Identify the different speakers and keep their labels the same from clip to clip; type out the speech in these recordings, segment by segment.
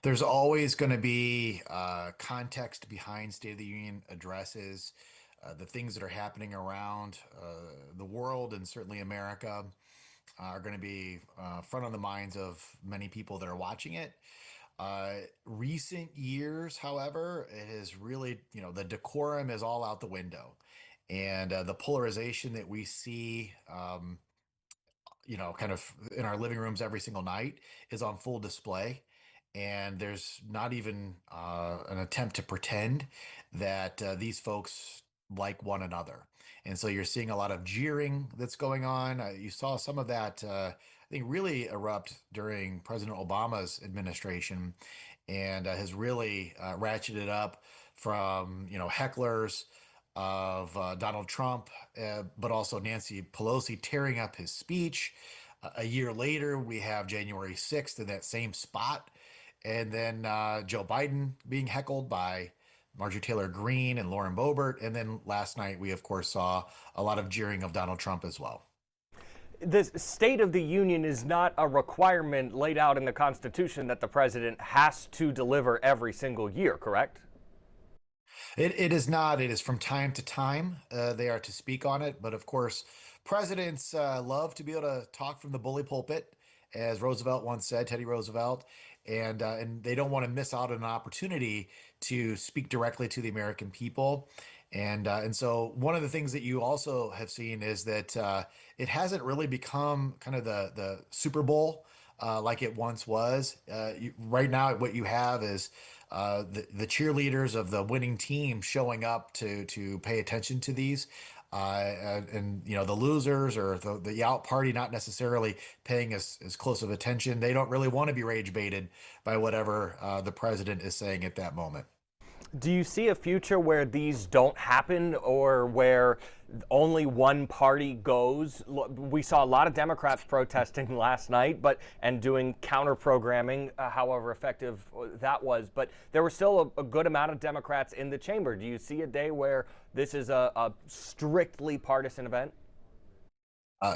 Speaker 1: There's always going to be context behind State of the Union addresses, the things that are happening around the world and certainly America are going to be front of the minds of many people that are watching it. Recent years, however, it has really, the decorum is all out the window. And the polarization that we see, kind of in our living rooms every single night is on full display. And there's not even an attempt to pretend that these folks like one another. And so you're seeing a lot of jeering that's going on. You saw some of that, I think, really erupt during President Obama's administration and has really ratcheted up from, hecklers of Donald Trump, but also Nancy Pelosi tearing up his speech. A year later, we have January 6th in that same spot. And then Joe Biden being heckled by Marjorie Taylor Greene and Lauren Boebert. And then last night, we, of course, saw a lot of jeering of Donald Trump as well.
Speaker 2: The State of the Union is not a requirement laid out in the Constitution that the president has to deliver every single year, correct?
Speaker 1: It is not. It is from time to time they are to speak on it. But of course, presidents love to be able to talk from the bully pulpit, as Roosevelt once said, Teddy Roosevelt, and they don't want to miss out on an opportunity to speak directly to the American people. And so one of the things that you also have seen is that it hasn't really become kind of the Super Bowl like it once was. Right now, what you have is the cheerleaders of the winning team showing up to pay attention to these. And the losers or the out party not necessarily paying as close of attention. They don't really want to be rage baited by whatever the president is saying at that moment.
Speaker 2: Do you see a future where these don't happen or where only one party goes? We saw a lot of Democrats protesting last night, and doing counter programming, however effective that was. But there were still a good amount of Democrats in the chamber. Do you see a day where this is a strictly partisan event?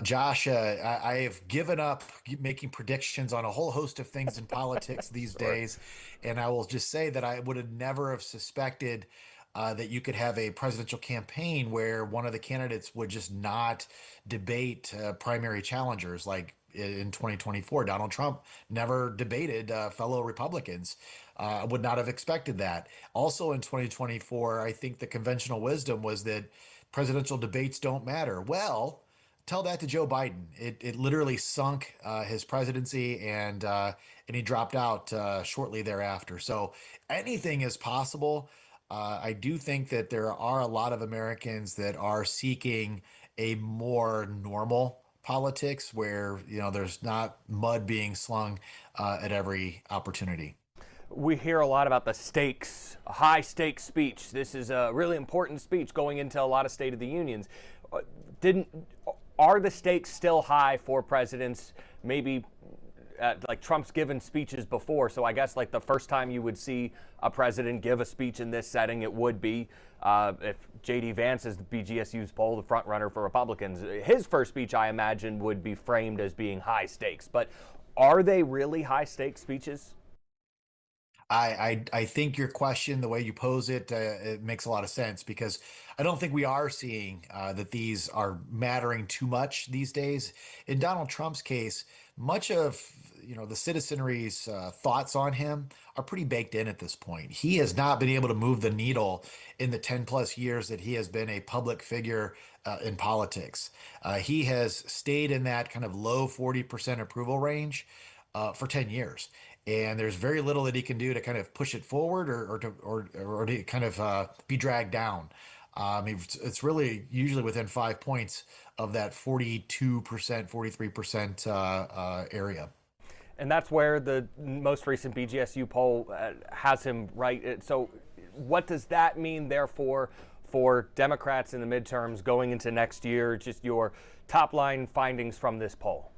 Speaker 1: Josh, I have given up making predictions on a whole host of things in politics these
Speaker 2: Sure.
Speaker 1: days, and I will just say that I would have never have suspected that you could have a presidential campaign where one of the candidates would just not debate primary challengers like in 2024. Donald Trump never debated fellow Republicans. I would not have expected that. Also in 2024, I think the conventional wisdom was that presidential debates don't matter. Well, tell that to Joe Biden. It literally sunk his presidency, and he dropped out shortly thereafter. So anything is possible. I do think that there are a lot of Americans that are seeking a more normal politics where there's not mud being slung at every opportunity.
Speaker 2: We hear a lot about the stakes, a high stakes speech. This is a really important speech going into a lot of State of the Unions. Didn't Are the stakes still high for presidents? Maybe like Trump's given speeches before, so I guess like the first time you would see a president give a speech in this setting, it would be if J.D. Vance is the BGSU's poll, the front runner for Republicans. His first speech, I imagine, would be framed as being high stakes. But are they really high stakes speeches?
Speaker 1: I think your question, the way you pose it, it makes a lot of sense because I don't think we are seeing that these are mattering too much these days. In Donald Trump's case, much of the citizenry's thoughts on him are pretty baked in at this point. He has not been able to move the needle in the 10 plus years that he has been a public figure in politics. He has stayed in that kind of low 40% approval range for 10 years. And there's very little that he can do to kind of push it forward or to kind of be dragged down. It's really usually within 5 points of that 42%, 43% area.
Speaker 2: And that's where the most recent BGSU poll has him right. So, what does that mean, therefore, for Democrats in the midterms going into next year? Just your top line findings from this poll.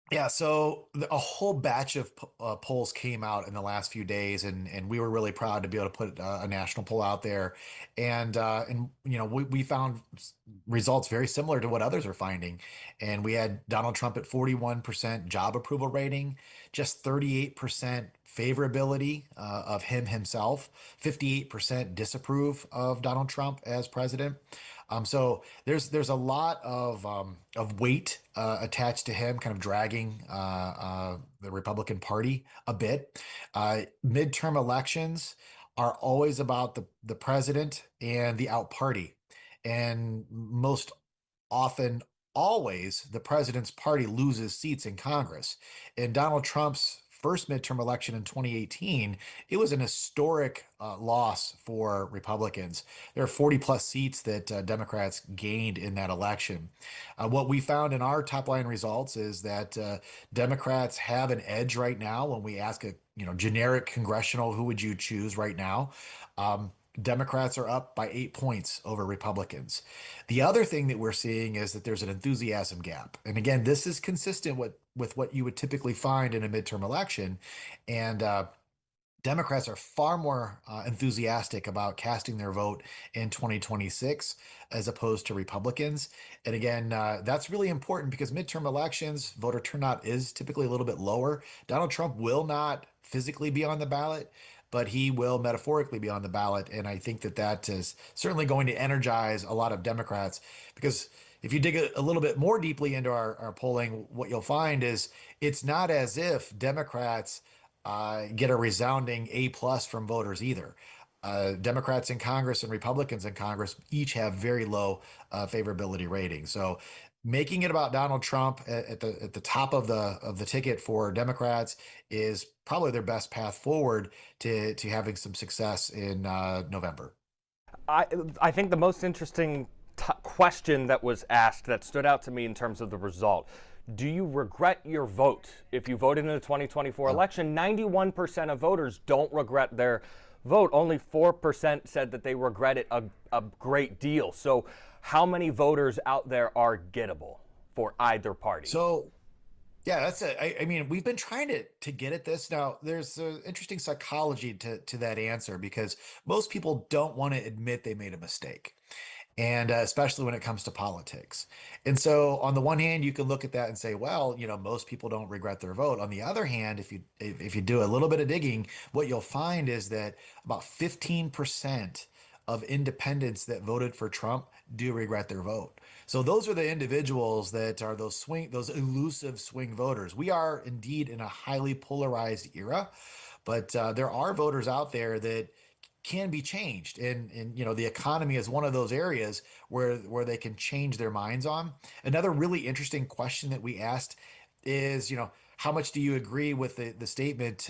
Speaker 1: Yeah, so a whole batch of polls came out in the last few days, and we were really proud to be able to put a national poll out there, and we found results very similar to what others are finding, and we had Donald Trump at 41% job approval rating, just 38% favorability of him himself, 58% disapprove of Donald Trump as president. So there's a lot of weight attached to him, kind of dragging the Republican Party a bit. Midterm elections are always about the president and the out party, and most often always the president's party loses seats in Congress. In Donald Trump's first midterm election in 2018, it was an historic loss for Republicans. There are 40 plus seats that Democrats gained in that election. What we found in our top line results is that Democrats have an edge right now when we ask a generic congressional who would you choose right now. Democrats are up by 8 points over Republicans. The other thing that we're seeing is that there's an enthusiasm gap. And again, this is consistent with what you would typically find in a midterm election. And Democrats are far more enthusiastic about casting their vote in 2026 as opposed to Republicans. And again, that's really important because midterm elections, voter turnout is typically a little bit lower. Donald Trump will not physically be on the ballot, but he will metaphorically be on the ballot. And I think that that is certainly going to energize a lot of Democrats because if you dig a little bit more deeply into our polling, what you'll find is it's not as if Democrats get a resounding A plus from voters either. Democrats in Congress and Republicans in Congress each have very low favorability ratings. So making it about Donald Trump at the top of the ticket for Democrats is probably their best path forward to having some success in November.
Speaker 2: I I think the most interesting question that was asked that stood out to me in terms of the result. Do you regret your vote if you voted in the 2024
Speaker 1: Yeah.
Speaker 2: election? 91% of voters don't regret their vote. Only 4% said that they regret it a great deal. So, how many voters out there are gettable for either party?
Speaker 1: So yeah, that's it. I mean, we've been trying to get at this. Now, there's an interesting psychology to that answer because most people don't want to admit they made a mistake, and especially when it comes to politics. And so, on the one hand, you can look at that and say, well, most people don't regret their vote. On the other hand, if you do a little bit of digging, what you'll find is that about 15% of independents that voted for Trump do regret their vote. So those are the individuals that are those elusive swing voters. We are indeed in a highly polarized era, but there are voters out there that can be changed, and the economy is one of those areas where they can change their minds on. Another really interesting question that we asked is, how much do you agree with the statement,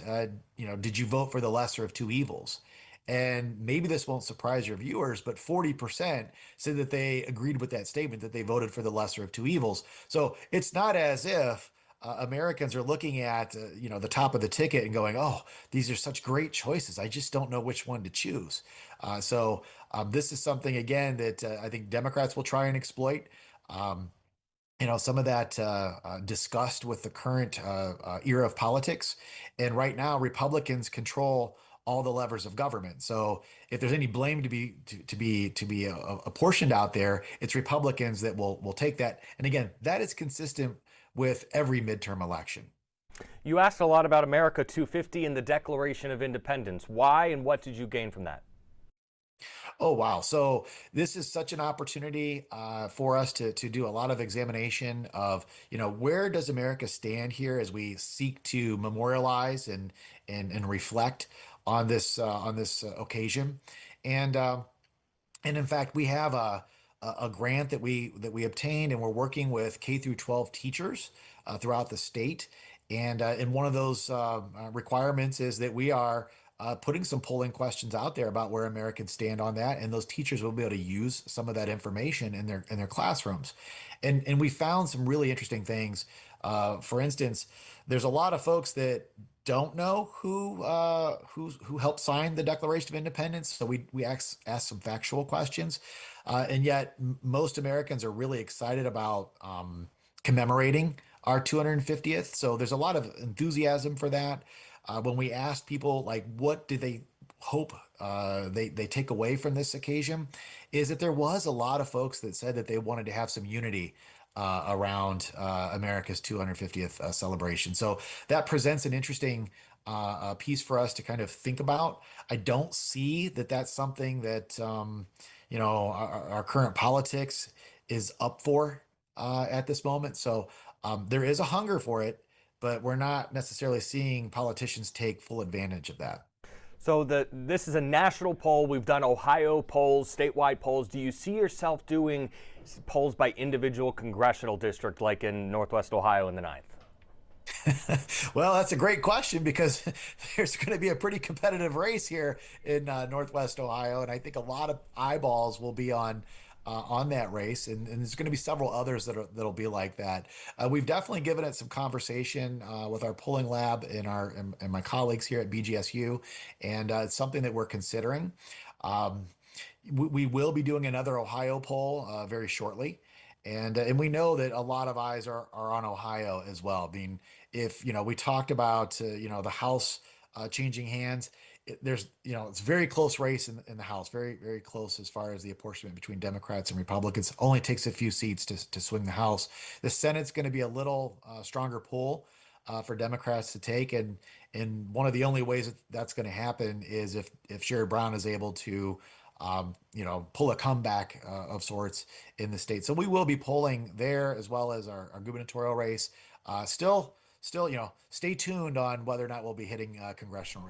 Speaker 1: did you vote for the lesser of two evils? And maybe this won't surprise your viewers, but 40% said that they agreed with that statement, that they voted for the lesser of two evils. So it's not as if Americans are looking at the top of the ticket and going, "Oh, these are such great choices. I just don't know which one to choose." So this is something again that I think Democrats will try and exploit. Um, some of that disgust with the current era of politics. And right now, Republicans control all the levers of government. So if there's any blame to be apportioned out there, it's Republicans that will take that. And again, that is consistent with every midterm election.
Speaker 2: You asked a lot about America 250 and the Declaration of Independence. Why and what did you gain from that?
Speaker 1: Oh, wow. So this is such an opportunity for us to do a lot of examination of, where does America stand here as we seek to memorialize and reflect on this occasion. And and in fact, we have a grant that we obtained, and we're working with K through 12 teachers throughout the state. And one of those requirements is that we are putting some polling questions out there about where Americans stand on that, and those teachers will be able to use some of that information in their classrooms. And we found some really interesting things. For instance, there's a lot of folks that don't know who helped sign the Declaration of Independence. So we asked some factual questions, and yet most Americans are really excited about commemorating our 250th. So there's a lot of enthusiasm for that. When we asked people like what do they hope they take away from this occasion, is that there was a lot of folks that said that they wanted to have some unity around America's 250th celebration. So that presents an interesting piece for us to kind of think about. I don't see that that's something that our current politics is up for at this moment. So there is a hunger for it, but we're not necessarily seeing politicians take full advantage of that.
Speaker 2: So this is a national poll. We've done Ohio polls, statewide polls. Do you see yourself doing polls by individual congressional district like in Northwest Ohio in the ninth?
Speaker 1: Well, that's a great question because there's going to be a pretty competitive race here in Northwest Ohio, and I think a lot of eyeballs will be on that race, and there's going to be several others that'll be like that. We've definitely given it some conversation with our polling lab and my colleagues here at BGSU, and it's something that we're considering. Um, we will be doing another Ohio poll very shortly. And we know that a lot of eyes are on Ohio as well. I mean, if we talked about the House changing hands, there's it's a very close race in the House, very very close as far as the apportionment between Democrats and Republicans. Only takes a few seats to swing the House. The Senate's going to be a little stronger pull for Democrats to take, and one of the only ways that that's going to happen is if Sherrod Brown is able to pull a comeback of sorts in the state. So we will be polling there as well as our gubernatorial race. Still, stay tuned on whether or not we'll be hitting congressional